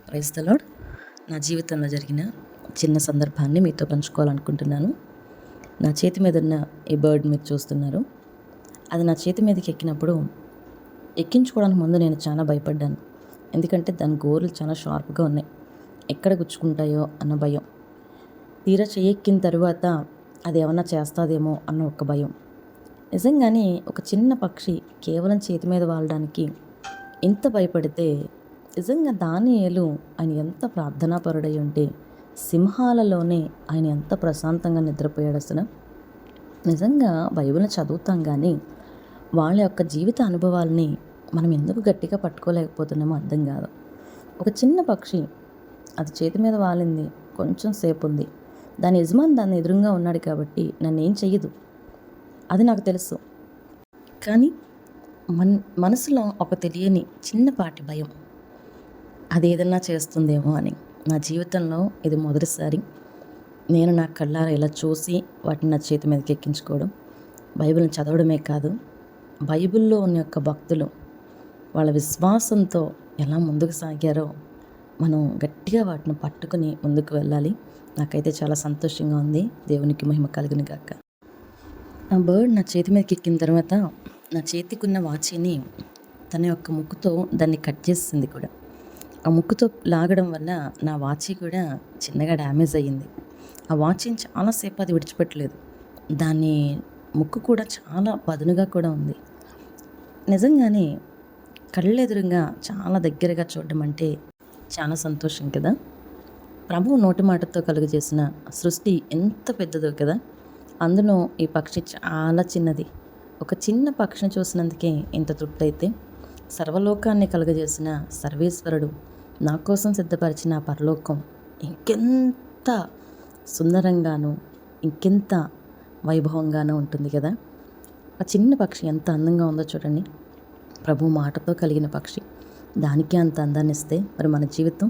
Praise the lord. నా జీవితంలో జరిగిన చిన్న సందర్భాన్ని మీతో పంచుకోవాలనుకుంటున్నాను. నా చేతి మీద ఉన్న ఈ బర్డ్ మీరు చూస్తున్నారు. అది నా చేతి మీదకి ఎక్కినప్పుడు ఎక్కించుకోవడానికి ముందు నేను చాలా భయపడ్డాను. ఎందుకంటే దాని గోర్లు చాలా షార్ప్గా ఉన్నాయి. ఎక్కడ గుచ్చుకుంటాయో అన్న భయం. తీరా చెయ్యెక్కిన తర్వాత అది ఏమన్నా చేస్తాదేమో అన్న ఒక భయం. నిజంగానే ఒక చిన్న పక్షి కేవలం చేతి మీద వాలడానికి ఇంత భయపడితే నిజంగా దానియేలు ఆయన ఎంత ప్రార్థనాపరుడై ఉంటే సింహాలలోనే ఆయన ఎంత ప్రశాంతంగా నిద్రపోయాడు అసలు. నిజంగా బైబిల్ని చదువుతాం కానీ వాళ్ళ యొక్క జీవిత అనుభవాల్ని మనం ఎందుకు గట్టిగా పట్టుకోలేకపోతున్నామో అర్థం కాదు. ఒక చిన్న పక్షి అది చేతి మీద వాలింది, కొంచెం సేపు ఉంది. దాని యజమాని దాన్ని ఎదురుగా ఉన్నాడు కాబట్టి నన్ను ఏం చెయ్యదు, అది నాకు తెలుసు. కానీ మనసులో ఒక తెలియని చిన్నపాటి భయం, అది ఏదన్నా చేస్తుందేమో అని. నా జీవితంలో ఇది మొదటిసారి నేను నా కళ్ళారా ఇలా చూసి వాటిని నా చేతి మీదకి ఎక్కించుకోవడం. బైబిల్ని చదవడమే కాదు, బైబిల్లో ఉన్న యొక్క భక్తులు వాళ్ళ విశ్వాసంతో ఎలా ముందుకు సాగారో మనం గట్టిగా వాటిని పట్టుకుని ముందుకు వెళ్ళాలి. నాకైతే చాలా సంతోషంగా ఉంది. దేవునికి మహిమ కలుగును గాక. ఆ బర్డ్ నా చేతి మీదకి ఎక్కిన తర్వాత నా చేతికున్న వాచీని తన యొక్క ముక్కుతో దాన్ని కట్ చేసింది కూడా. ఆ ముక్కుతో లాగడం వల్ల నా వాచీ కూడా చిన్నగా డ్యామేజ్ అయ్యింది. ఆ వాచీని చాలాసేపు అది విడిచిపెట్టలేదు. దాని ముక్కు కూడా చాలా పదునుగా కూడా ఉంది. నిజంగానే కళ్ళెదురుగా చాలా దగ్గరగా చూడడం అంటే చాలా సంతోషం కదా. ప్రభువు నోటి మాటతో కలుగజేసిన సృష్టి ఎంత పెద్దదో కదా. అందులో ఈ పక్షి చాలా చిన్నది. ఒక చిన్న పక్షిని చూసినందుకే ఇంత తృప్తయితే సర్వలోకాన్ని కలుగజేసిన సర్వేశ్వరుడు నా కోసం సిద్ధపరిచిన పరలోకం ఇంకెంత సుందరంగానూ ఇంకెంత వైభవంగానూ ఉంటుంది కదా. ఆ చిన్న పక్షి ఎంత అందంగా ఉందో చూడండి. ప్రభు మాటతో కలిగిన పక్షి దానికే అంత అందాన్ని ఇస్తే మరి మన జీవితం